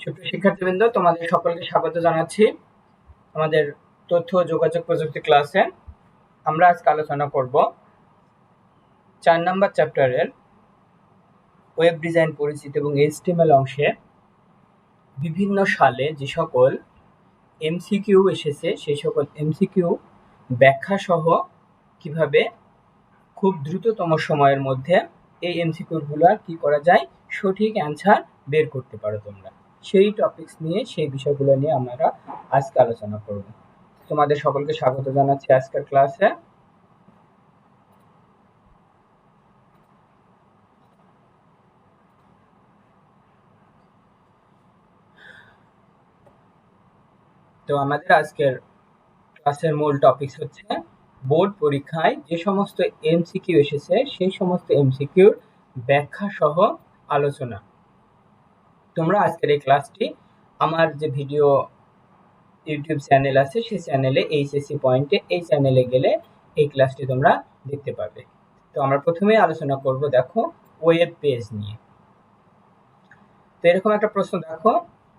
সুপ্রিয় শিক্ষার্থীবৃন্দ, তোমাদের সকলকে স্বাগত জানাচ্ছি আমাদের তথ্য ও যোগাযোগ প্রযুক্তি ক্লাসে। আমরা আজকে আলোচনা করব 4 নম্বর চ্যাপ্টারের ওয়েব ডিজাইন পরিচিতি এবং এইচটিএমএল অংশে বিভিন্ন সালে যে সকল এমসিকিউ এসেছে সেই সকল এমসিকিউ ব্যাখ্যা সহ কিভাবে খুব দ্রুততম সময়ের মধ্যে এই এমসিকিউগুলো কি করা যায় সঠিক অ্যান্সার বের করতে পারো তোমরা। সেই টপিকস নিয়ে সেই বিষয়গুলো নিয়ে আমরা আজকে আলোচনা করব। তোমাদের সকলকে স্বাগত জানাচ্ছি আজকের ক্লাসে। তো আমাদের আজকের ক্লাসের মূল টপিকস হচ্ছে বোর্ড পরীক্ষায় যে সমস্ত এমসিকিউ এসেছে সেই সমস্ত এমসিকিউর ব্যাখ্যা সহ আলোচনা। তোমরা আজকের এই ক্লাসটি আমার যে ভিডিও ইউটিউব চ্যানেল আছে সেই চ্যানেলে এইচএসসি পয়েন্টে এই চ্যানেলে গেলে এই ক্লাসটি তোমরা দেখতে পাবে। তো আমরা প্রথমেই আলোচনা করব দেখো ওয়েব পেজ নিয়ে। তো এরকম একটা প্রশ্ন দেখো,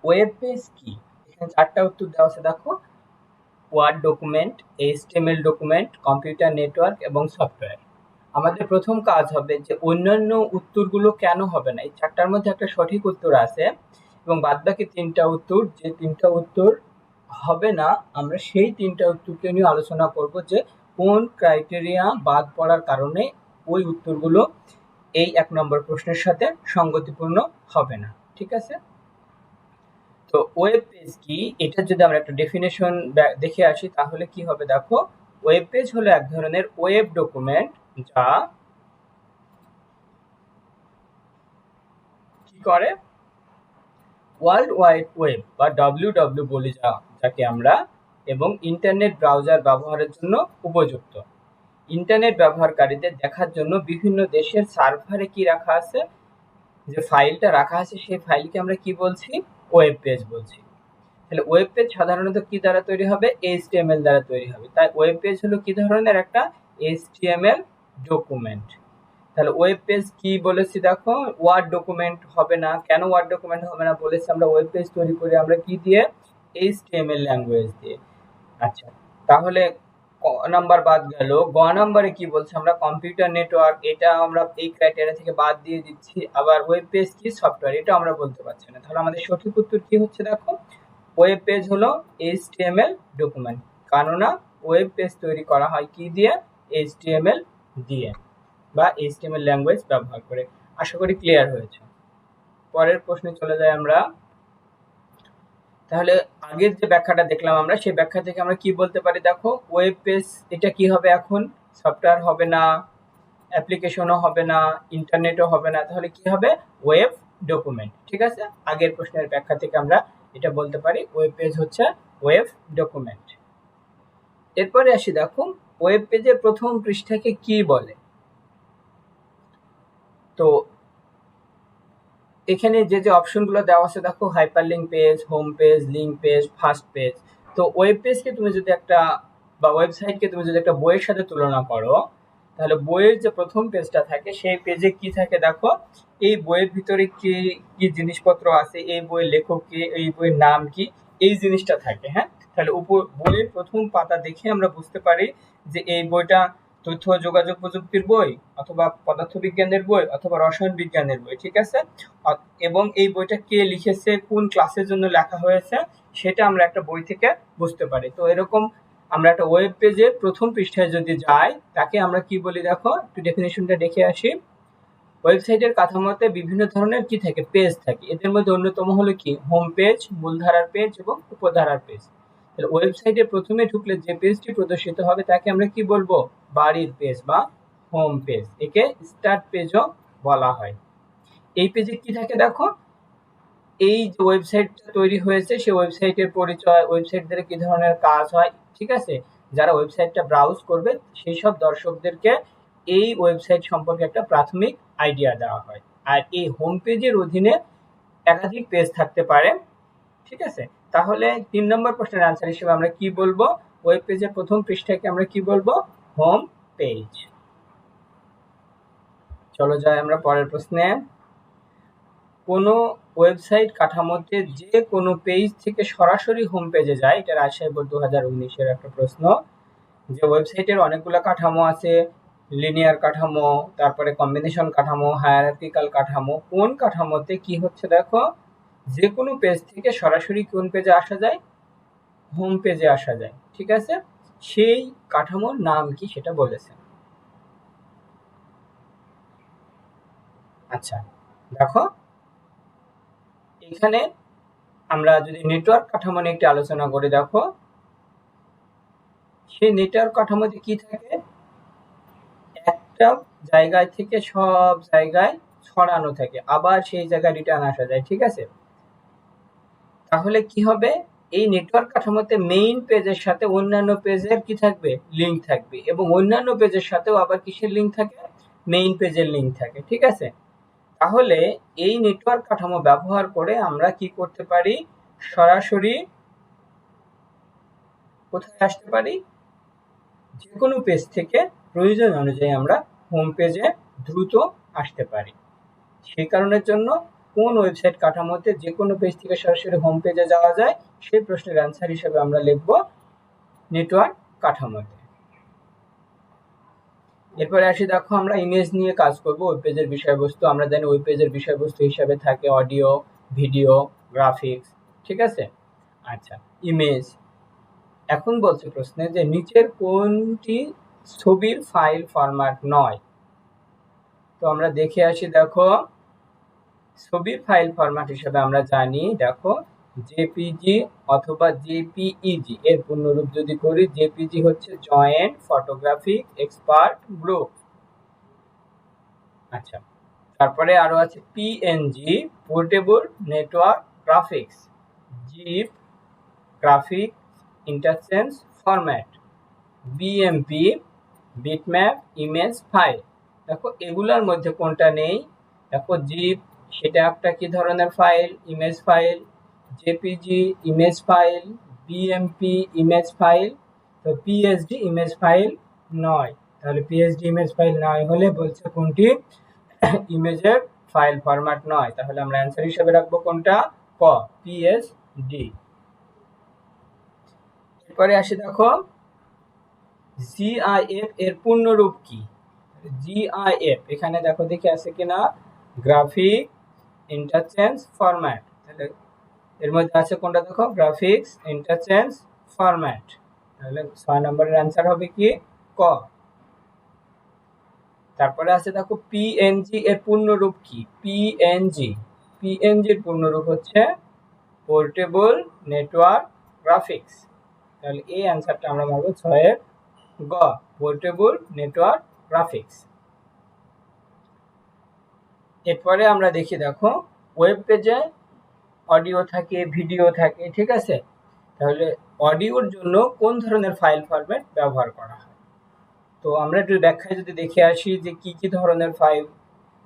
ওয়েব পেজ কি? এখানে 4টা উত্তর দেওয়া আছে দেখো, word document, HTML document, computer network এবং সফটওয়্যার। আমাদের প্রথম কাজ হবে যে অন্যান্য উত্তরগুলো কেন হবে না, এই 4টার মধ্যে একটা সঠিক উত্তর আছে এবং বাদবাকি 3টা উত্তর, যে 3টা উত্তর হবে না আমরা সেই 3টা উত্তরকে নিয়ে আলোচনা করব যে কোন ক্রাইটেরিয়া বাদ পড়ার কারণে ওই উত্তরগুলো এই 1 নম্বর প্রশ্নের সাথে সঙ্গতিপূর্ণ হবে না। ঠিক আছে? তো ওয়েব পেজ কি, এটা যদি আমরা একটা ডেফিনেশন দেখে আসি তাহলে কি হবে দেখো, ওয়েব পেজ হলো এক ধরনের ওয়েব ডকুমেন্ট যা কি করে, ওয়ার্ল্ড ওয়াইড ওয়েব বা ডব্লিউডব্লিউ বলি যাকে আমরা, এবং ইন্টারনেট ব্রাউজার ব্যবহারের জন্য উপযুক্ত। ইন্টারনেট ব্যবহারকারীদের দেখার জন্য বিভিন্ন দেশের সার্ভারে কি রাখা আছে, যে ফাইলটা রাখা আছে সেই ফাইলকে আমরা কি বলছি, ওয়েব পেজ বলছি। তাহলে ওয়েব পেজ সাধারণত কি দ্বারা তৈরি হবে, এইচটিএমএল দ্বারা তৈরি হবে। তাই ওয়েব পেজ হলো কি ধরনের একটা এইচটিএমএল ডকুমেন্ট। তাহলে ওয়েব পেজ কি বলেছি দেখো, ওয়ার্ড ডকুমেন্ট হবে না। কেন ওয়ার্ড ডকুমেন্ট হবে না বলেছি, আমরা ওয়েব পেজ তৈরি করি আমরা কি দিয়ে, এইচটিএমএল ল্যাঙ্গুয়েজ দিয়ে। আচ্ছা, তাহলে ক নাম্বার বাদ গেল। গ নাম্বারে কি বলছে, আমরা কম্পিউটার নেটওয়ার্ক, এটা আমরা এই ক্রাইটেরিয়া থেকে বাদ দিয়ে দিচ্ছি। আবার ওয়েব পেজ কি, সফটওয়্যার, এটা আমরা বলতে পারছি না। তাহলে আমাদের সঠিক উত্তর কি হচ্ছে দেখো, ওয়েব পেজ হলো এইচটিএমএল ডকুমেন্ট। কেননা ওয়েব পেজ তৈরি করা হয় কি দিয়ে, এইচটিএমএল দিয়ে বা এইচটিএমএল ল্যাঙ্গুয়েজ ব্যবহার করে। আশা করি ক্লিয়ার হয়েছে। পরের প্রশ্নে চলে যাই আমরা। তাহলে আগের যে ব্যাখ্যাটা দেখলাম আমরা, সেই ব্যাখ্যা থেকে আমরা কি বলতে পারি দেখো, ওয়েব পেজ এটা কি হবে এখন, সফটওয়্যার হবে না, অ্যাপ্লিকেশনও হবে না, ইন্টারনেটও হবে না, তাহলে কি হবে, ওয়েব ডকুমেন্ট। ঠিক আছে, আগের প্রশ্নের ব্যাখ্যা থেকে আমরা এটা বলতে পারি ওয়েব পেজ হচ্ছে ওয়েব ডকুমেন্ট। এরপরে আসি দেখো, ওয়েব পেজের প্রথম পৃষ্ঠাকে কি বলে। তো এখানে যে যে অপশনগুলো দেওয়া আছে দেখো, hyperlink page, home page, link page, first page. তো ওয়েব পেজকে তুমি যদি একটা, বা ওয়েবসাইটকে তুমি যদি একটা বইয়ের সাথে তুলনা করো, তাহলে বইয়ের যে প্রথম পেজটা থাকে সেই পেজে কি থাকে দেখো, এই বইয়ের ভিতরে কি কি জিনিসপত্র আছে, এই বইয়ের লেখক কে, এই বইয়ের নাম কি, এই জিনিসটা থাকে। হ্যাঁ, তাহলে বইয়ের প্রথম পাতা দেখে আমরা বুঝতে পারি যে এই বইটা তথ্য ও যোগাযোগ প্রযুক্তির বই, অথবা পদার্থবিজ্ঞানের বই, অথবা রসায়ন বিজ্ঞানের বই। ঠিক আছে, এবং এই বইটা কে লিখেছে, কোন ক্লাসের জন্য লেখা হয়েছে, সেটা আমরা একটা বই থেকে বুঝতে পারি। তো এরকম আমরা একটা ওয়েব পেজে প্রথম পৃষ্ঠায় যদি যাই, তাকে আমরা কি বলি দেখো, একটু ডেফিনেশনটা দেখে আসি। ওয়েবসাইটের কাঠামোতে বিভিন্ন ধরনের কি থাকে, পেজ থাকে। এদের মধ্যে অন্যতম হলো কি, হোম পেজ, মূলধারার পেজ এবং উপধারার পেজ। তাহলে ওয়েবসাইটে প্রথমে ঢুকলে যে পেজটি প্রদর্শিত হবে তাকে আমরা কি বলবো, বাড়ির পেজ বা হোম পেজ। একে স্টার্ট পেজও বলা হয়। এই পেজে কি থাকে দেখো, এই যে ওয়েবসাইটটা তৈরি হয়েছে সেই ওয়েবসাইটের পরিচয়, ওয়েবসাইট দ্বারা কি ধরনের কাজ হয়। ঠিক আছে, যারা ওয়েবসাইটটা ব্রাউজ করবে সেই সব দর্শকদেরকে এই ওয়েবসাইট সম্পর্কে একটা প্রাথমিক আইডিয়া দেওয়া হয়। আর এই হোম পেজের অধীনে একাধিক পেজ থাকতে পারে। ঠিক আছে, তাহলে 3 নম্বর প্রশ্নের আনসার হিসেবে আমরা কি বলবো, ওয়েব পেজের প্রথম পৃষ্ঠাকে আমরা কি বলবো, হোম পেজ। চলো যাই আমরা পরের প্রশ্নে। কোনো ওয়েবসাইট কাঠামোতে যে কোনো পেজ থেকে সরাসরি হোম পেজে যায়, এটা রাজশাহী বোর্ড 2019-এর একটা প্রশ্ন। যে ওয়েবসাইটের অনেকগুলো কাঠামো আছে, লিনিয়ার কাঠামো, তারপরে কম্বিনেশন কাঠামো, হায়ারার্কিক্যাল কাঠামো, কোন কাঠামোতে কি হচ্ছে দেখো, যে কোনো পেজ থেকে সরাসরি কোন পেজে আসা যায়, হোম পেজে আসা যায়, ঠিক আছে? সেই কাঠামোর নাম কি সেটা বলেছে। আচ্ছা দেখো, এখানে আমরা যদি নেটওয়ার্ক কাঠামো নিয়ে একটু আলোচনা করি, দেখো সেই নেটওয়ার্ক কাঠামোতে কি থাকে, একটা জায়গায় থেকে সব জায়গায় ছড়ানো থাকে, আবার সেই জায়গায় রিটার্ন আসা যায়, ঠিক আছে? তাহলে কি হবে, এই নেটওয়ার্ক কাঠামোতে মেইন পেজের সাথে অন্যান্য পেজের কি থাকবে, লিংক থাকবে, এবং অন্যান্য পেজের সাথেও আবার কিসের লিংক থাকে, মেইন পেজের লিংক থাকে, ঠিক আছে? তাহলে এই নেটওয়ার্ক কাঠামো ব্যবহার করে আমরা কি করতে পারি, সরাসরি কোথায় আসতে পারি, যে কোনো পেজ থেকে প্রয়োজন অনুযায়ী আমরা হোম পেজে দ্রুত আসতে পারি। সেই কারণের জন্য কোন ওয়েবসাইট কাঠামোতে যে কোনো পেজ থেকে সরাসরি হোম পেজে যাওয়া যায়, সেই প্রশ্নের অ্যান্সার হিসেবে আমরা লিখব নেটওয়ার্ক কাঠামোতে। এরপরে আসি, দেখো আমরা ইমেজ নিয়ে কাজ করব। ওয়েব পেজের বিষয়বস্তু আমরা জানি, ওয়েব পেজের বিষয়বস্তু হিসাবে থাকে অডিও, ভিডিও, গ্রাফিক্স, ঠিক আছে? আচ্ছা, ইমেজ। এখন বলছে প্রশ্নে যে নিচের কোনটি ছবির ফাইল ফরম্যাট নয়? তো আমরা দেখে আসি, দেখো ছবির ফাইল ফরম্যাট হিসেবে আমরা জানি, দেখো জেপিজি অথবা জেপিইজি, এর পূর্ণরূপ যদি করি, জেপিজি হচ্ছে জয়েন্ট ফটোগ্রাফিক এক্সপার্ট গ্রুপ। আচ্ছা, তারপরে আরো আছে PNG, portable network graphics, GIF graphic interchange format, BMP bitmap image file. দেখো এগুলোর মধ্যে কোনটা নেই, দেখো জিপ সেটা একটা কি ধরনের file, image file, JPG image file, BMP image file, তো পিএসডি ইমেজ ফাইল নয়। তাহলে পিএসডি ইমেজ ফাইল নয় হলে বলছে কোনটি ইমেজের ফাইল ফরম্যাট নয়, তাহলে আমরা অ্যান্সার হিসেবে রাখবো কোনটা, ক, পিএসডি। এরপরে আসি, দেখো জিআইএফ এর পূর্ণরূপ কি? জিআইএফ এখানে দেখো দেখি আছে কিনা, গ্রাফিক ইন্টারচেঞ্জ ফরম্যাট, তাহলে এর মধ্যে আছে কোনটা, দেখো গ্রাফিক্স ইন্টারচেঞ্জ ফরম্যাট, তাহলে 6 নম্বরের অ্যান্সার হবে কি, ক। তারপরে আছে দেখো পিএনজি এর পূর্ণরূপ কি, পিএনজি, পিএনজি এর পূর্ণরূপ হচ্ছে পোর্টেবল নেটওয়ার্ক গ্রাফিক্স, তাহলে এই অ্যান্সারটা আমরা মানব 6 এর গ, পোর্টেবল নেটওয়ার্ক গ্রাফিক্স। এরপরে আমরা দেখি, দেখো ওয়েব পেজে অডিও থাকে, ভিডিও থাকে, ঠিক আছে? তাহলে অডিওর জন্য কোন ধরনের ফাইল ফরম্যাট ব্যবহার করা হয়? তো আমরা একটু ব্যাখ্যায় যদি দেখে আসি যে কি কি ধরনের ফাইল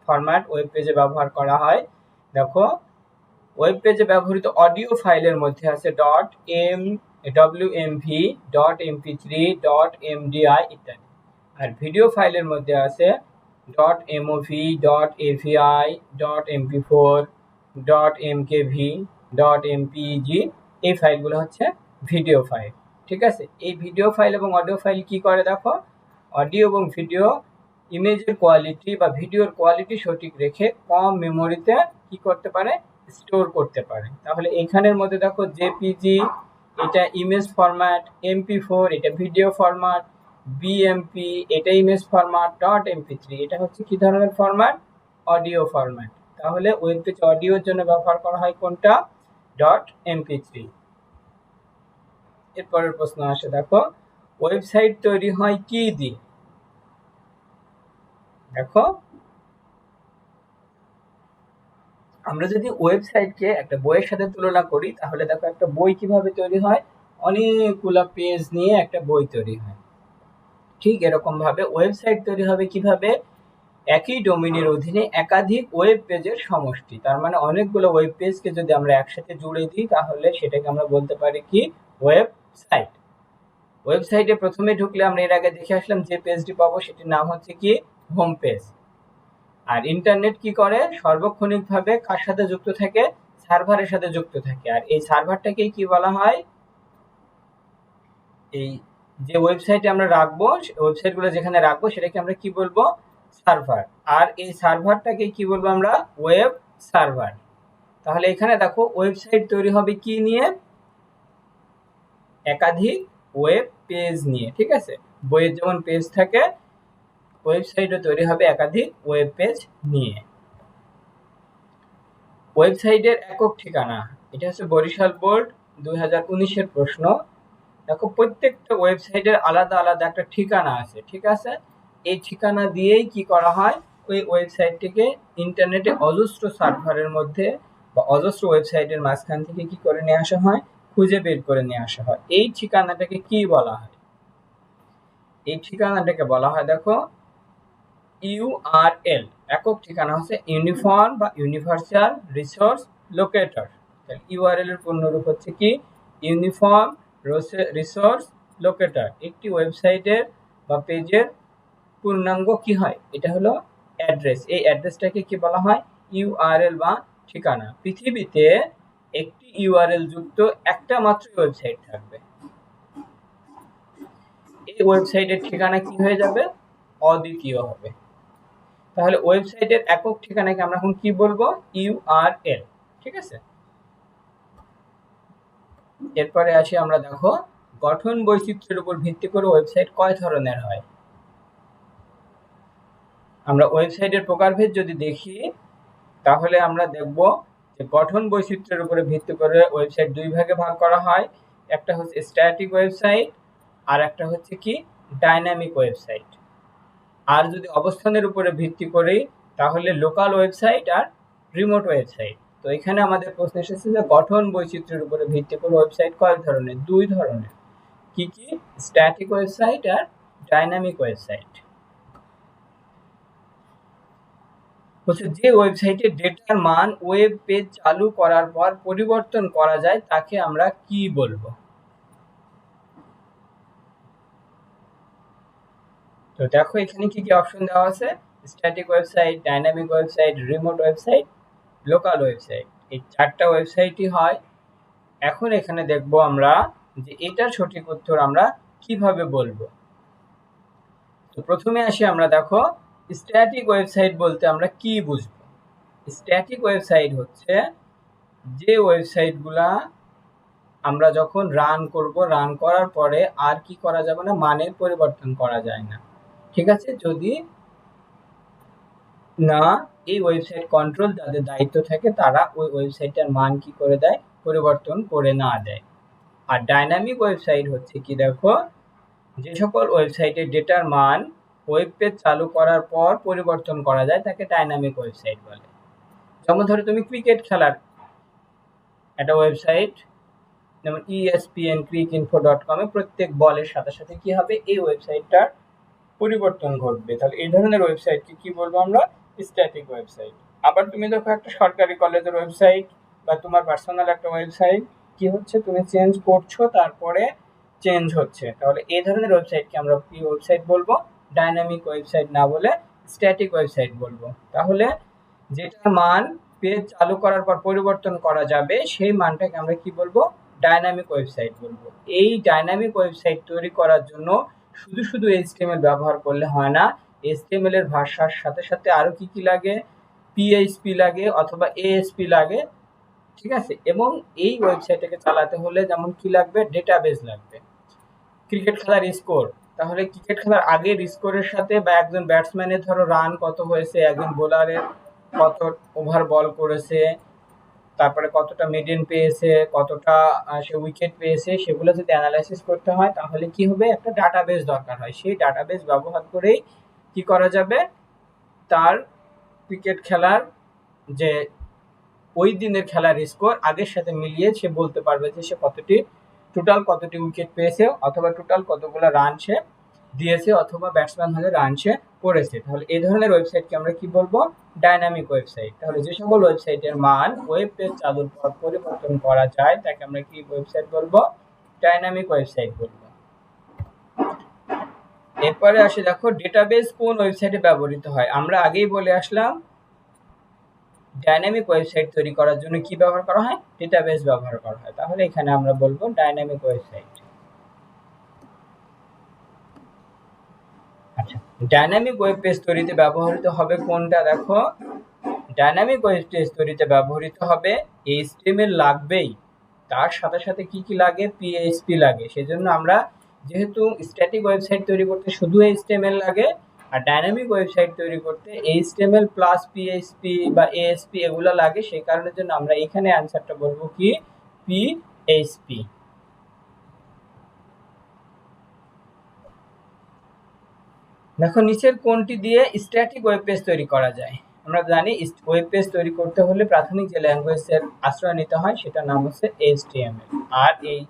ফরম্যাট ওয়েব পেজে ব্যবহার করা হয়। দেখো ওয়েব পেজে ব্যবহৃত অডিও ফাইলের মধ্যে আছে dot M, WMV, dot MP three, dot MDI ইত্যাদি। আর ভিডিও ফাইলের মধ্যে আছে dot MOV, dot AVI, dot MP four, dot MKV, dot MPG, এই ফাইলগুলো হচ্ছে ভিডিও ফাইল, ঠিক আছে? এই ভিডিও ফাইল এবং অডিও ফাইল কি করে, দেখো অডিও এবং ভিডিও ইমেজের কোয়ালিটি বা ভিডিওর কোয়ালিটি সঠিক রেখে কম মেমোরিতে কি করতে পারে, স্টোর করতে পারে। তাহলে এখানের মধ্যে দেখো জেপিজি এটা ইমেজ ফরম্যাট, এমপি4 এটা ভিডিও ফরম্যাট, বিএমপি এটা ইমেজ ফরম্যাট, ডট এমপি3 এটা হচ্ছে কি ধরনের ফরম্যাট, অডিও ফরম্যাট। তাহলে ওয়েব পেজ অডিওর জন্য ব্যবহার করা হয় কোনটা, ডট এমপি3। এরপরের প্রশ্ন আসে, দেখো ওয়েবসাইট তৈরি হয় কি দিয়ে? দেখো আমরা যদি ওয়েবসাইটকে একটা বইয়ের সাথে তুলনা করি, তাহলে দেখো একটা বই কিভাবে তৈরি হয়, অনেকগুলো পেজ নিয়ে একটা বই তৈরি হয়। ঠিক এরকম ভাবে ওয়েবসাইট তৈরি হবে কিভাবে, একই ডোমেইনের অধীনে একাধিক ওয়েব পেজের সমষ্টি। তার মানে অনেকগুলো ওয়েব পেজকে যদি আমরা একসাথে জুড়ে দিই, তাহলে সেটাকে আমরা বলতে পারি কি, ওয়েবসাইট। ওয়েবসাইটে প্রথমে ঢুকলে আমরা এর আগে দেখে আসলাম যে পেজটি পাবো সেটির নাম হচ্ছে কি, হোম পেজ। আর ইন্টারনেট কি করে, সার্বক্ষণিকভাবে কার সাথে যুক্ত থাকে, সার্ভারের সাথে যুক্ত থাকে। আর এই সার্ভারটাকে কি বলা হয়, এই যে ওয়েবসাইটে আমরা রাখবো, ওয়েবসাইটগুলো যেখানে রাখবো সেটাকে আমরা কি বলবো, সার্ভার। আর এই সার্ভারটাকে কি বলবো আমরা, ওয়েব সার্ভার। তাহলে এখানে দেখো ওয়েবসাইট তৈরি হবে কি নিয়ে, একাধিক ওয়েব পেজ নিয়ে। ঠিক আছে, বইয়ের যেমন পেজ থাকে, ওয়েবসাইটও তৈরি হবে একাধিক ওয়েব পেজ নিয়ে। ওয়েবসাইটের একক ঠিকানা, এটা হচ্ছে বরিশাল বোর্ড 2019-এর প্রশ্ন। দেখো প্রত্যেকটা ওয়েবসাইটের আলাদা আলাদা একটা ঠিকানা আছে। ঠিক আছে, এই ঠিকানা দিয়েই কি করা হয়, ওই ওয়েবসাইটটিকে ইন্টারনেটে অজস্র সার্ভারের মধ্যে বা অজস্র ওয়েবসাইটের মাঝখান থেকে কি করে নিয়ে আসা হয়, খুঁজে বের করে নিয়ে আসা হয়। এই ঠিকানাটাকে কি বলা হয়, এই ঠিকানাটাকে বলা হয় দেখো ইউআরএল। একক ঠিকানা হচ্ছে ইউনিফর্ম বা ইউনিভার্সাল রিসোর্স লোকেটর। ইউআরএল এর পূর্ণরূপ হচ্ছে কি, ইউনিফর্ম রিসোর্স লোকেটর। একটি ওয়েবসাইটের বা পেজের পূর্ণাঙ্গ কি হয়, এটা হলো অ্যাড্রেস। এই অ্যাড্রেসটাকে কি বলা হয়, ইউআরএল বা ঠিকানা। পৃথিবীতে একটি ইউআরএল যুক্ত একটা মাত্র ওয়েবসাইট থাকবে, এই ওয়েবসাইটের ঠিকানা কি হয়ে যাবে, অদ্বিতীয় হবে। তাহলে ওয়েবসাইটের একক ঠিকানাকে আমরা এখন কি বলবো, ইউআরএল। ঠিক আছে, এরপরে আসি আমরা, দেখো গঠন বৈচিত্র্যের উপর ভিত্তি করে ওয়েবসাইট কয় ধরনের হয়। আমরা ওয়েবসাইটের প্রকারভেদ যদি দেখি, তাহলে আমরা দেখব যে গঠন বৈচিত্র্যের উপরে ভিত্তি করে ওয়েবসাইট দুই ভাগে ভাগ করা হয়। একটা হচ্ছে স্ট্যাটিক ওয়েবসাইট, আর একটা হচ্ছে কি ডাইনামিক ওয়েবসাইট। আর যদি অবস্থানের উপরে ভিত্তি করি, তাহলে লোকাল ওয়েবসাইট আর রিমোট ওয়েবসাইট। তো এখানে আমাদের প্রশ্ন এসেছে যে গঠন বৈচিত্র্যের উপরে ভিত্তি করে ওয়েবসাইট কয় ধরনের, দুই ধরনের। কি কি, স্ট্যাটিক ওয়েবসাইট আর ডাইনামিক ওয়েবসাইট। হচ্ছে যে ওয়েবসাইটে ডেটার মান ওয়েব পেজ চালু করার পর পরিবর্তন করা যায় তাকে আমরা কি বলবো। তো দেখো এখানে কি কি অপশন দেওয়া আছে, static website, dynamic website, remote website, local website. এই চারটা ওয়েবসাইটই হয়। এখন এখানে দেখব আমরা যে এটার সঠিক উত্তর আমরা কিভাবে বলবো। তো প্রথমে আসি আমরা, দেখো স্ট্যাটিক ওয়েবসাইট বলতে আমরা কি বুঝবো। স্ট্যাটিক ওয়েবসাইট হচ্ছে যে ওয়েবসাইটগুলা আমরা যখন রান করব, রান করার পরে আর কি করা যাবে না, মানের পরিবর্তন করা যায় না। ঠিক আছে, যদি না এই ওয়েবসাইট কন্ট্রোল যাদের দায়িত্ব থাকে তারা ওই ওয়েবসাইটটার মান কি করে দেয়, পরিবর্তন করে না দেয়। আর ডাইনামিক ওয়েবসাইট হচ্ছে কি, দেখো যে সকল ওয়েবসাইটের ডেটার মান ওয়েব পেজ চালু করার পর পরিবর্তন করা যায় তাকে ডাইনামিক ওয়েবসাইট বলে। যেমন ধরো তুমি ক্রিকেট খেলার একটা ওয়েবসাইট, যেমন ESPN cricinfo.com এ প্রত্যেক বলের সাথে সাথে কি হবে, এই ওয়েবসাইটটার পরিবর্তন ঘটবে। তাহলে এই ধরনের ওয়েবসাইটকে কি বলবো আমরা, স্ট্যাটিক ওয়েবসাইট। আবার তুমি দেখো একটা সরকারি কলেজের ওয়েবসাইট বা তোমার পার্সোনাল একটা ওয়েবসাইট কি হচ্ছে, তুমি চেঞ্জ করছো তারপরে চেঞ্জ হচ্ছে, তাহলে এই ধরনের ওয়েবসাইটকে আমরা কি ওয়েবসাইট বলবো, ডাইনামিক ওয়েবসাইট না বলে স্ট্যাটিক ওয়েবসাইট বলবো। তাহলে যেটার মান পেজ চালু করার পর পরিবর্তন করা যাবে সেই মানটাকে আমরা কি বলবো, ডাইনামিক ওয়েবসাইট বলবো। এই ডাইনামিক ওয়েবসাইট তৈরি করার জন্য শুধু শুধু HTML ব্যবহার করলে হয় না, HTML এর ভাষার সাথে সাথে আরো কি কি লাগে, PHP লাগে অথবা ASP লাগে। ঠিক আছে, এবং এই ওয়েবসাইটটাকে চালাতে হলে যেমন কি লাগবে, ডেটাবেস লাগবে। ক্রিকেট খেলার স্কোর, তাহলে ক্রিকেট খেলার আগের স্কোরের সাথে বা একজন ব্যাটসম্যানের ধরো রান কত হয়েছে, একজন বোলারের কত ওভার বল করেছে, তারপরে কতটা মিডেন পেয়েছে, কতটা সে উইকেট পেয়েছে, সেগুলো যদি অ্যানালাইসিস করতে হয় তাহলে কি হবে, একটা ডাটাবেস দরকার হয়। সেই ডাটাবেস ব্যবহার করেই কি করা যাবে, তার ক্রিকেট খেলার যে ওই দিনের খেলার স্কোর আগের সাথে মিলিয়ে সে বলতে পারবে যে সে কতটি উইকেট পেয়েছে অথবা টোটাল কতগুলো রান সে দিয়েছে অথবা ব্যাটসম্যান হলে রান সে করেছে। তাহলে এই ধরনের ওয়েবসাইটকে আমরা কি বলবো, ডাইনামিক ওয়েবসাইট। তাহলে যে সকল ওয়েবসাইটের মান ওয়েব পেজ চালুর পর পরিবর্তন করা যায় তাকে আমরা কি ওয়েবসাইট বলবো, ডাইনামিক ওয়েবসাইট বলবো। এরপরে আসি দেখো ডেটাবেস কোন ওয়েবসাইটে ব্যবহৃত হয়। আমরা আগেই বলে আসলাম ডাইনামিক ওয়েবসাইট তৈরি করার জন্য কি ব্যবহার করা হয়, ডেটাবেস ব্যবহার করা হয়। তাহলে এখানে আমরা বলবো ডাইনামিক ওয়েবসাইট। আচ্ছা, ডাইনামিক ওয়েব পেজ তৈরিতে ব্যবহৃত হবে কোনটা, দেখো ডাইনামিক ওয়েব পেজ তৈরিতে ব্যবহৃত হবে এইচটিএমএল লাগবেই, তার সাথে সাথে কি কি লাগে, পিএইচপি লাগে। সেজন্য আমরা যেহেতু স্ট্যাটিক ওয়েবসাইট তৈরি করতে শুধু এইচটিএমএল লাগে, আর ডাইনামিক ওয়েবসাইট তৈরি করতে এইচটিএমএল প্লাস পিএইচপি বা এএসপি এগুলো লাগে, সেই কারণের জন্য আমরা এখানে অ্যান্সারটা বলবো কি পিএইচপি। দেখো নিচের কোনটি দিয়ে স্ট্যাটিক ওয়েব পেজ তৈরি করা যায়। আমরা জানি ওয়েব পেজ তৈরি করতে হলে প্রাথমিক যে ল্যাঙ্গুয়েজের আশ্রয় নিতে হয় সেটার নাম হচ্ছে এইচটিএমএল, আর এই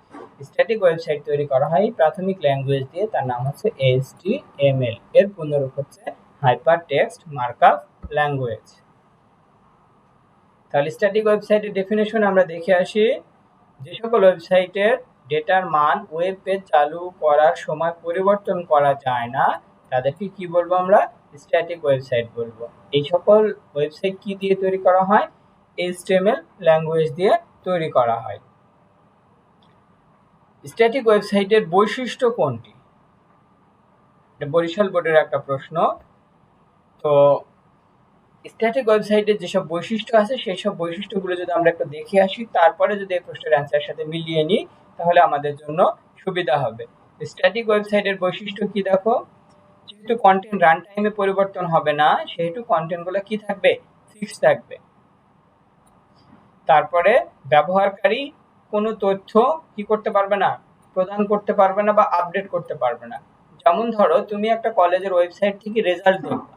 স্ট্যাটিক ওয়েবসাইট তৈরি করা হয় প্রাথমিক ল্যাঙ্গুয়েজ দিয়ে, তার নাম হচ্ছে এইচটিএমএল। এর পূর্ণরূপ হচ্ছে হাইপার টেক্সট মার্কআপ ল্যাঙ্গুয়েজ। তাহলে স্ট্যাটিক ওয়েবসাইটের ডেফিনেশন আমরা দেখে আসি। যে সকল ওয়েবসাইটের ডেটার মান ওয়েব পেজ চালু করার সময় পরিবর্তন করা যায় না তাদেরকে কি বলবো, আমরা স্ট্যাটিক ওয়েবসাইট বলবো। এই সকল ওয়েবসাইট কি দিয়ে তৈরি করা হয়, এইচটিএমএল ল্যাঙ্গুয়েজ দিয়ে তৈরি করা হয়। স্ট্যাটিক ওয়েবসাইটের বৈশিষ্ট্য কোনটি, এটা বরিশাল বোর্ডের একটা প্রশ্ন। তো স্ট্যাটিক ওয়েবসাইটের যেসব বৈশিষ্ট্য আছে সেই সব বৈশিষ্ট্যগুলো যদি আমরা একটু দেখে আসি, তারপরে যদি এই প্রশ্নের অ্যান্সারের সাথে মিলিয়ে নিই তাহলে আমাদের জন্য সুবিধা হবে। স্ট্যাটিক ওয়েবসাইটের বৈশিষ্ট্য কি, দেখো যেহেতু কন্টেন্ট রান টাইমে পরিবর্তন হবে না সেহেতু কন্টেন্টগুলো কি থাকবে, ফিক্সড থাকবে। তারপরে ব্যবহারকারী কোনো তথ্য কি করতে পারবে না, প্রদান করতে পারবে না বা আপডেট করতে পারবে না। যেমন ধরো তুমি একটা কলেজের ওয়েবসাইট থেকে রেজাল্ট দেখবে,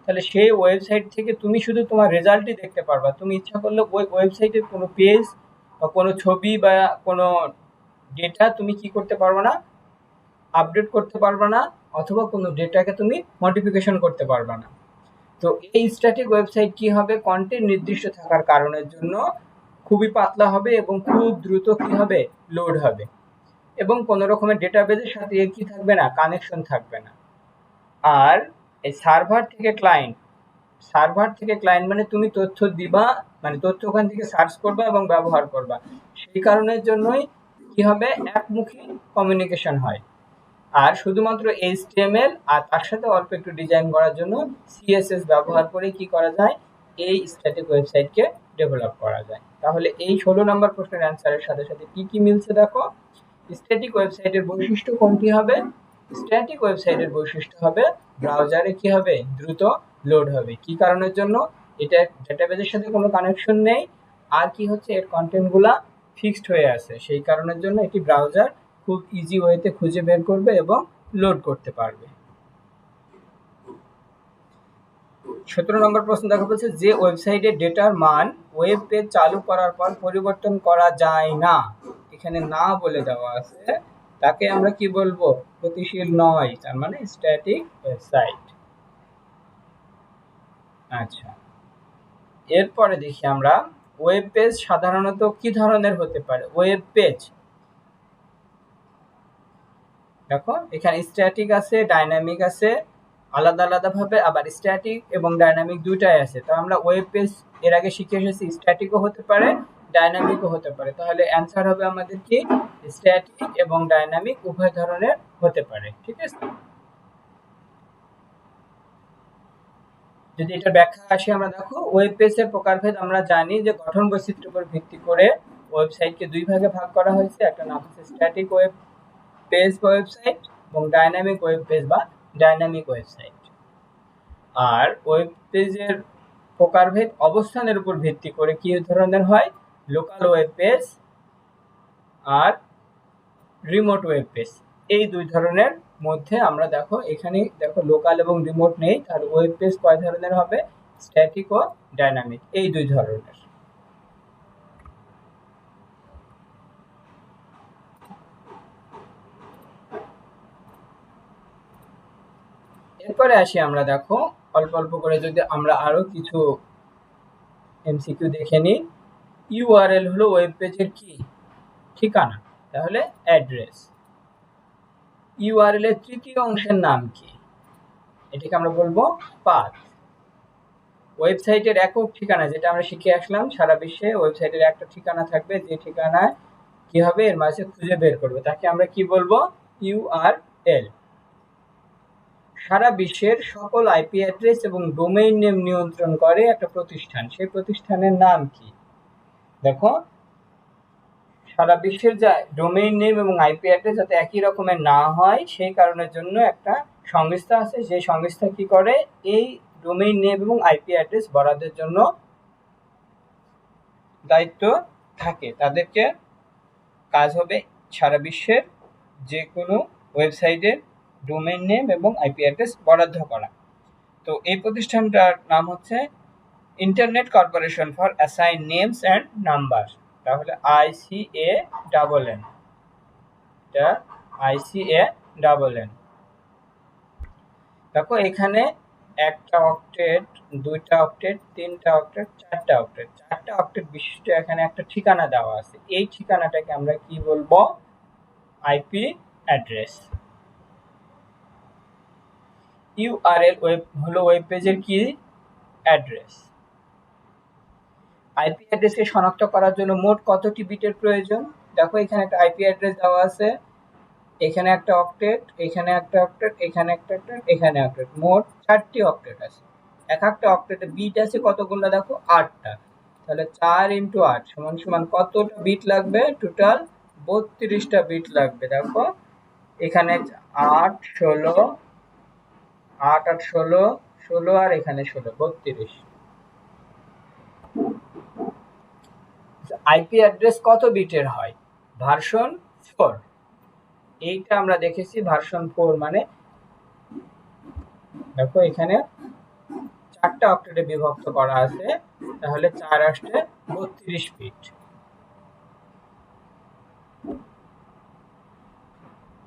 তাহলে সেই ওয়েবসাইট থেকে তুমি শুধু তোমার রেজাল্টই দেখতে পারবা, তুমি ইচ্ছা করলে ওই ওয়েবসাইটের কোনো পেজ বা কোনো ছবি বা কোনো ডেটা তুমি কি করতে পারবে না, আপডেট করতে পারবে না, অথবা কোনো ডেটাকে তুমি মডিফিকেশন করতে পারবে না। তো এই স্ট্যাটিক ওয়েবসাইট কি হবে, কন্টেন্ট নির্দিষ্ট থাকার কারণের জন্য খুবই পাতলা হবে এবং খুব দ্রুত কি হবে, লোড হবে, এবং কোনো রকমের ডেটাবেজের সাথে এর কি থাকবে না, কানেকশন থাকবে না। আর এই সার্ভার থেকে ক্লায়েন্ট মানে তুমি তথ্য দিবা, মানে তথ্য ওখান থেকে সার্চ করবা এবং ব্যবহার করবা, সেই কারণের জন্যই কি হবে, একমুখী কমিউনিকেশন হয়। আর শুধুমাত্র এইচটিএমএল আর তার সাথে অল্প একটু ডিজাইন করার জন্য সিএসএস ব্যবহার করে কি করা যায়, এই স্ট্যাটিক ওয়েবসাইটকে ডেভেলপ করা যায়। তাহলে এই 16 নম্বর প্রশ্নের অ্যান্সারের সাথে সাথে কি কি মিলছে দেখো। স্ট্যাটিক ওয়েবসাইটের বৈশিষ্ট্য কোনটি হবে, স্ট্যাটিক ওয়েবসাইটের বৈশিষ্ট্য হবে ব্রাউজারে কি হবে, দ্রুত লোড হবে। কি কারণের জন্য, এটা ডেটাবেজের সাথে কোনো কানেকশন নেই, আর কি হচ্ছে এর কন্টেন্টগুলা ফিক্সড হয়ে আছে, সেই কারণের জন্য এটি ব্রাউজার খুব ইজি ওয়েতে খুঁজে বের করবে এবং লোড করতে পারবে। 17 নম্বর প্রশ্ন দেখা বলছে, যে ওয়েবসাইটে ডেটার মান ওয়েব পেজ চালু করার পর পরিবর্তন করা যায় না, এখানে না বলে দেওয়া আছে, তাকে আমরা কি বলবো, গতিশীল নয়, তার মানে স্ট্যাটিক ওয়েবসাইট। আচ্ছা, এরপরে দেখি আমরা ওয়েব পেজ সাধারণত কি ধরনের হতে পারে। ওয়েব পেজ দেখো এখানে স্ট্যাটিক আছে, ডাইনামিক আছে, আলাদা আলাদা ভাবে আবার স্ট্যাটিক এবং ডাইনামিক দুইটাই আছে। তো আমরা ওয়েব পেজ এর আগে শিখে এসেছি স্ট্যাটিকও হতে পারে, ডাইনামিকও হতে পারে। তাহলে অ্যান্সার হবে আমাদের কি, স্ট্যাটিক এবং ডাইনামিক উভয় ধরনের হতে পারে। ঠিক আছে, যদি এটা ব্যাখ্যা আসি আমরা দেখো, ওয়েব পেজের প্রকারভেদ আমরা জানি যে গঠন বৈচিত্র্যের উপর ভিত্তি করে ওয়েবসাইটকে দুই ভাগে ভাগ করা হয়েছে। একটা নাম হচ্ছে স্ট্যাটিক ওয়েব পেজ ওয়েবসাইট এবং ডাইনামিক ওয়েব পেজ বা ডাইনামিক ওয়েবসাইট। আর ওয়েব পেজের প্রকারভেদ অবস্থানের উপর ভিত্তি করে কি ধরনের হয়, লোকাল ওয়েব পেজ আর রিমোট ওয়েব পেজ। এই দুই ধরনের মধ্যে আমরা দেখো এখানে দেখো লোকাল এবং রিমোট নেই, তাহলে ওয়েব পেজ কয় ধরনের হবে, স্ট্যাটিক ও ডাইনামিক, এই দুই ধরনের। এরপরে আসি আমরা দেখো অল্প অল্প করে যদি আমরা আরো কিছু এমসিকিউ দেখে নিই। ইউআরএল হলো ওয়েব পেজের কি ঠিকানা, তাহলে অ্যাড্রেস। ইউআরএল এর তৃতীয় অংশের নাম কি? এটাকে আমরা বলবো পাথ। ওয়েবসাইটের একক ঠিকানা, যেটা আমরা শিখে আসলাম, সারা বিশ্বে ওয়েবসাইটের একটা ঠিকানা থাকবে, যে ঠিকানায় কি হবে এর মাঝে খুঁজে বের করবে, তাকে আমরা কি বলবো? ইউআরএল। সারা বিশ্বের সকল আইপি অ্যাড্রেস এবং ডোমেইন নেম নিয়ন্ত্রণ করে একটা প্রতিষ্ঠান, সেই প্রতিষ্ঠানের নাম কি? দেখো, সারা বিশ্বের যা ডোমেইন নেম এবং আইপি অ্যাড্রেস যাতে একই রকমের না হয় সেই কারণের জন্য একটা সংস্থা আছে, সেই সংস্থা কি করে? এই ডোমেইন নেম এবং আইপি অ্যাড্রেস বরাদ্দের জন্য দায়িত্ব থাকে। তাদেরকে কাজ হবে সারা বিশ্বের যে কোনো ওয়েবসাইটের ডোমেইন নেম এবং আইপি অ্যাড্রেস বরাদ্দ করা। তো এই প্রতিষ্ঠানটার নাম হচ্ছে internet corporation for assign names and number, তাহলে ICANN, এটা ICANN। দেখো এখানে একটা অক্টেট, দুইটা অক্টেট, তিনটা অক্টেট, চারটা অক্টেট, চারটা অক্টেট বিশিষ্ট এখানে একটা ঠিকানা দেওয়া আছে। এই ঠিকানাটাকে আমরা কি বলবো? IP address. ইউআরএল হলো ওয়েব পেজের কি? অ্যাড্রেস। আইপি অ্যাড্রেসকে শনাক্ত করার জন্য মোট কতটি বিটের প্রয়োজন? দেখো এখানে একটা আইপি অ্যাড্রেস দেওয়া আছে, এখানে একটা অক্টেট, এখানে একটা অক্টেট, এখানে একটা অক্টেট, এখানে অক্টেট, মোট 4টি অক্টেট আছে। এক একটা অক্টেটে বিট আছে কতগুলো? দেখো 8টা। তাহলে 4 × 8 সমান সমান কতটা বিট লাগবে? টোটাল 32টা বিট লাগবে। দেখো এখানে 8 16, 8 8 16, 16 আর এখানে 16, 32। আইপি অ্যাড্রেস কত বিটের হয়? ভার্সন 4। এইটা আমরা দেখেছি ভার্সন 4 মানে, দেখো এখানে 4টা অক্টেটে বিভক্ত করা আছে, তাহলে 4 আসছে 32 বিট।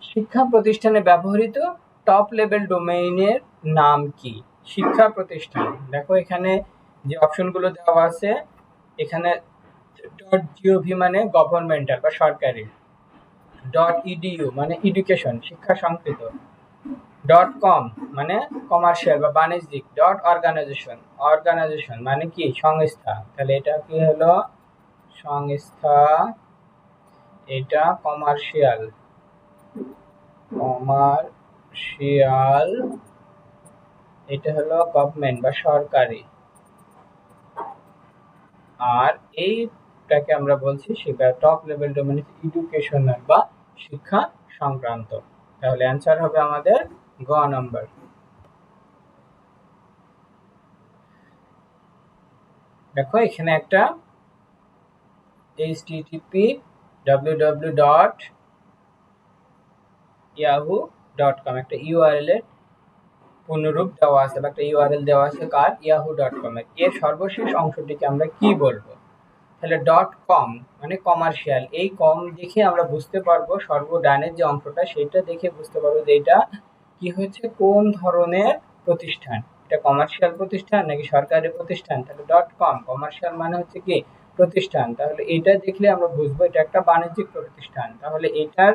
শিক্ষা প্রতিষ্ঠানে ব্যবহৃত টপ লেভেল ডোমেইনের নাম কি? শিক্ষা প্রতিষ্ঠান, দেখো এখানে যে অপশনগুলো দেওয়া আছে, এখানে .gov মানে গভর্নমেন্টাল বা সরকারি, .edu মানে এডুকেশন শিক্ষা সংক্রান্ত, .com মানে কমার্শিয়াল বা বাণিজ্যিক, .organization অর্গানাইজেশন মানে কি? সংস্থা, তাহলে এটা কি হলো? সংস্থা। এটা কমার্শিয়াল, কমার্শিয়াল, এটা হলো গভর্নমেন্ট বা সরকারি, আর এইটাকে আমরা বলছি শিক্ষা। টপ লেভেল ডোমেইন এডুকেশনাল বা শিক্ষা সংক্রান্ত। তাহলে অ্যান্সার হবে আমাদের গ নাম্বার। দেখো এখানে একটা http://www.yahoo.com একটা ইউআরএল এর পুনরূপ দেওয়া আছে বা একটা ইউআরএল দেওয়া আছে কার? yahoo.com এর। এর সর্বশেষ অংশটিকে আমরা কি বলবো? তাহলে .com মানে কমার্শিয়াল। এই কম দেখে আমরা বুঝতে পারবো, সর্বডানের যে অংশটা সেটা দেখে বুঝতে পারবো যে এটা কি হচ্ছে, কোন ধরনের প্রতিষ্ঠান, এটা কমার্শিয়াল প্রতিষ্ঠান নাকি সরকারি প্রতিষ্ঠান। তাহলে .com কমার্শিয়াল মানে হচ্ছে কি? প্রতিষ্ঠান, তাহলে এটা দেখলে আমরা বুঝবো এটা একটা বাণিজ্যিক প্রতিষ্ঠান। তাহলে এটার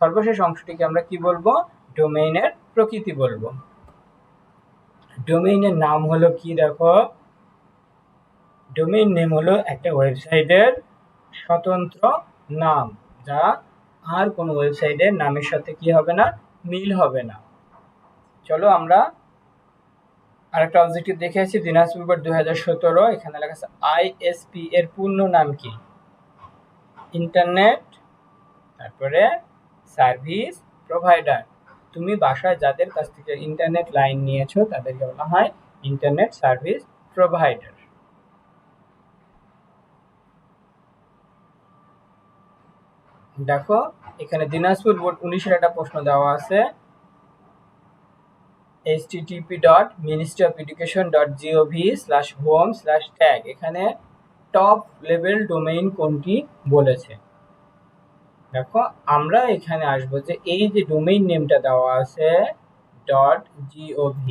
সর্বশেষ অংশটিকে আমরা কি বলবো? ডোমেইনের প্রকৃতি বলবো। ডোমেইনের নাম হলো কি? দেখো ডোমেইন নেম হলো একটা ওয়েবসাইটের স্বতন্ত্র নাম, যা আর কোনো ওয়েবসাইটের নামের সাথে কি হবে না? মিল হবে না। চলো আমরা আরেকটা অবজেক্টিভ দেখে আসি। দিনাজপুর বোর্ড 2017, এখানে লেখা আছে আইএসপি এর পূর্ণ নাম কি? ইন্টারনেট, তারপরে সার্ভিস প্রোভাইডার। তুমি বাসায় যাদের কাছ থেকে ইন্টারনেট লাইন নিয়েছো তাদেরকে বলা হয় ইন্টারনেট সার্ভিস প্রোভাইডার। দেখো এখানে দিনাজপুর বোর্ড 19-এর একটা প্রশ্ন দেওয়া আছে, http://ministryofelucation.gov/home/tag এখানে টপ লেভেল ডোমেইন কোনটি বলেছে? দেখো আমরা এখানে আসবো যে এই যে ডোমেইন নেমটা দেওয়া আছে .gov,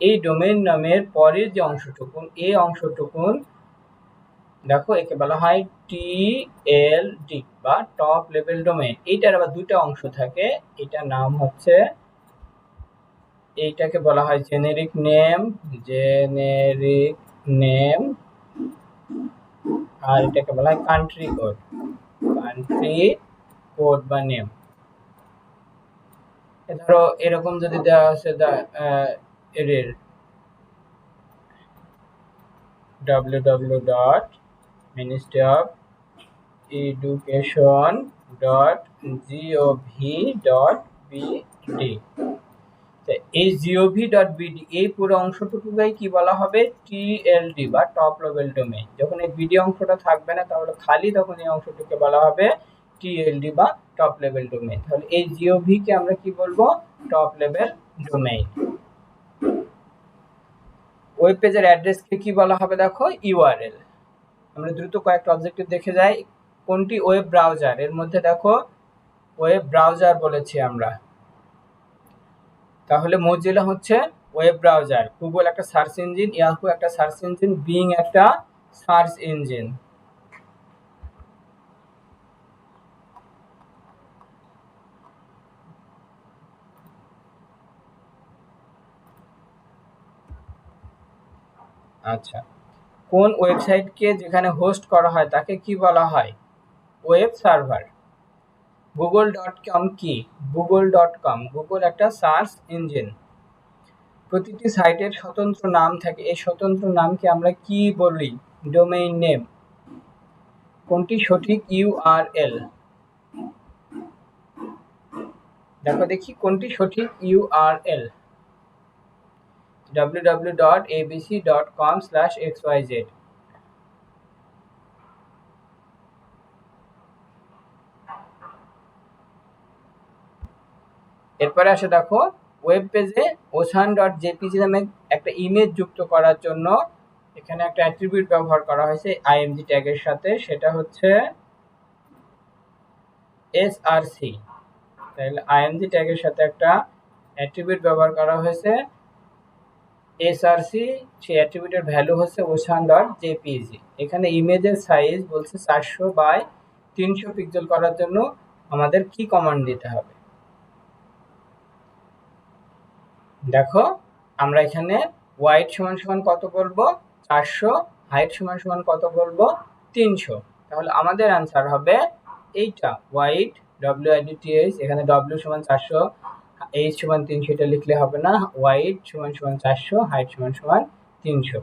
এই ডোমেইন নামের পরের যে অংশটুকুন, এই অংশটুকুন দেখো একে বলা হয় টিএলডি বা টপ লেভেল ডোমেইন। এইটার আবার দুইটা অংশ থাকে। এটার নাম হচ্ছে, এইটাকে বলা হয় জেনেরিক নেম, জেনেরিক নেম, আর এটাকে বলা হয় কান্ট্রি কোড, কান্ট্রি কোড বা নেম। ধরো এরকম যদি দেওয়া আছে এর www.ministry.education.gov.bd। এই gov.bd এই পুরো অংশটুকুকে কি বলা হবে? টিএলডি বা টপ লেভেল ডোমেইন। যখন এই বিডি অংশটা থাকবে না, তাহলে খালি, তখন এই অংশটুকুকে বলা হবে টিএলডি বা টপ লেভেল ডোমেইন। তাহলে এই জিওভি কে আমরা কি বলবো? Top level domain. ওয়েব পেজের অ্যাড্রেসকে কি বলা হবে? দেখো ইউআরএল। আমরা দ্রুত কয়েকটা অবজেক্টিভ দেখে যাই। কোনটি ওয়েব ব্রাউজার? এর মধ্যে দেখো ওয়েব ব্রাউজার বলেছি আমরা, তাহলে মোজিলা হচ্ছে ওয়েব ব্রাউজার, গুগল একটা সার্চ ইঞ্জিন, ইয়াহু একটা সার্চ ইঞ্জিন, বিং একটা সার্চ ইঞ্জিন। আচ্ছা, কোন ওয়েবসাইটকে যেখানে হোস্ট করা হয় তাকে কি বলা হয়? Web server. গুগল.কম কি? গুগল.কম, গুগল একটা সার্চ ইঞ্জিন। প্রতিটি সাইটের স্বতন্ত্র নাম থাকে, এই স্বতন্ত্র নামকে আমরা কি বলি? Domain name. কোনটি সঠিক ইউআরএল? দেখো দেখি কোনটি সঠিক ইউআরএল? www.abc.com/xyz। এরপরে আসে দেখো ওয়েব পেজে ocean.jpg নামে একটা ইমেজ যুক্ত করার জন্য এখানে একটা অ্যাট্রিবিউট ব্যবহার করা হয়েছে আইএমজি ট্যাগের সাথে, সেটা হচ্ছে এসআরসি। তাহলে আইএমজি ট্যাগের সাথে একটা অ্যাট্রিবিউট ব্যবহার করা হয়েছে এসআরসি, সেই অ্যাট্রিবিউটের ভ্যালু হচ্ছে ocean.jpg। এখানে ইমেজের সাইজ বলছে 400x300 পিক্সেল করার জন্য আমাদের কি কমান্ড দিতে হবে? দেখো আমরা এখানে ওয়াইড সমান সমান কত বলবো? 400, হাইট সমান সমান কত বলবো? 300। তাহলে আমাদের आंसर হবে এইটা, ওয়াইড WIDTH, এখানে W সমান 400, H সমান 300 এটা লিখলে হবে না, ওয়াইড সমান সমান 400, হাইট সমান সমান 300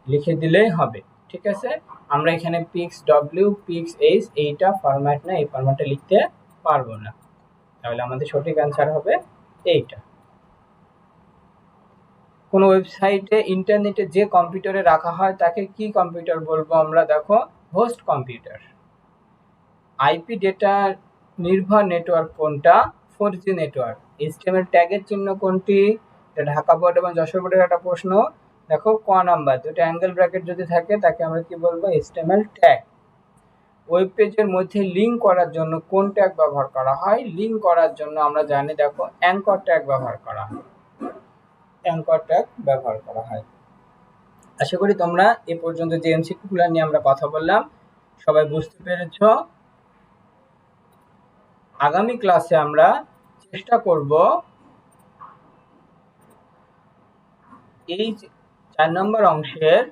লিখে দিলেই হবে। ঠিক আছে, আমরা এখানে পিক্স W পিক্স H এইটা ফরম্যাট না, এই ফরম্যাটে লিখতে পারবো না। তাহলে আমাদের সঠিক आंसर হবে এইটা। কোনো ওয়েবসাইটে ইন্টারনেটে যে কম্পিউটারে রাখা হয় তাকে কি কম্পিউটার বলবো আমরা? দেখো হোস্ট কম্পিউটার। আইপি ডেটা নির্ভর নেটওয়ার্ক কোনটা? 4G network. এইচটিএমএল ট্যাগের চিহ্ন কোনটি? এটা ঢাকা বোর্ড এবং যশোর বোর্ডের একটা প্রশ্ন। দেখো ক নাম্বার, দুটো অ্যাঙ্গেল ব্র্যাকেট যদি থাকে তাকে আমরা কি বলবো? HTML tag. ওয়েব পেজের মধ্যে লিঙ্ক করার জন্য কোন ট্যাগ ব্যবহার করা হয়? লিঙ্ক করার জন্য আমরা জানি দেখো অ্যাঙ্কর ট্যাগ ব্যবহার করা হয়, অ্যাঙ্কর ট্যাগ ব্যবহার করা হয়। আশা করি তোমরা এ পর্যন্ত যে এমসিকিউগুলো নিয়ে আমরা কথা বললাম সবাই বুঝতে পেরেছো। আগামী ক্লাসে আমরা চেষ্টা করব এই 4 নম্বর অংশের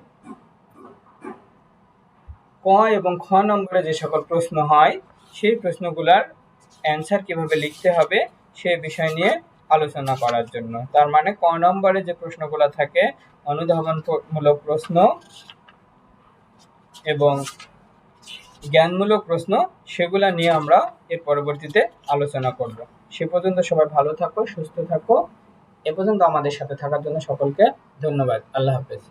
ক এবং খ নম্বরে যে সকল প্রশ্ন হয় সেই প্রশ্নগুলোর অ্যান্সার কিভাবে লিখতে হবে সেই বিষয় নিয়ে আলোচনা করার জন্য। তার মানে ক নম্বরে যে প্রশ্নগুলো থাকে অনুধাবনমূলক প্রশ্ন এবং জ্ঞানমূলক প্রশ্ন, সেগুলা নিয়ে আমরা এর পরবর্তীতে আলোচনা করব। সে পর্যন্ত সবাই ভালো থাকো, সুস্থ থাকো। এ পর্যন্ত আমাদের সাথে থাকার জন্য সকলকে ধন্যবাদ। আল্লাহ হাফেজ।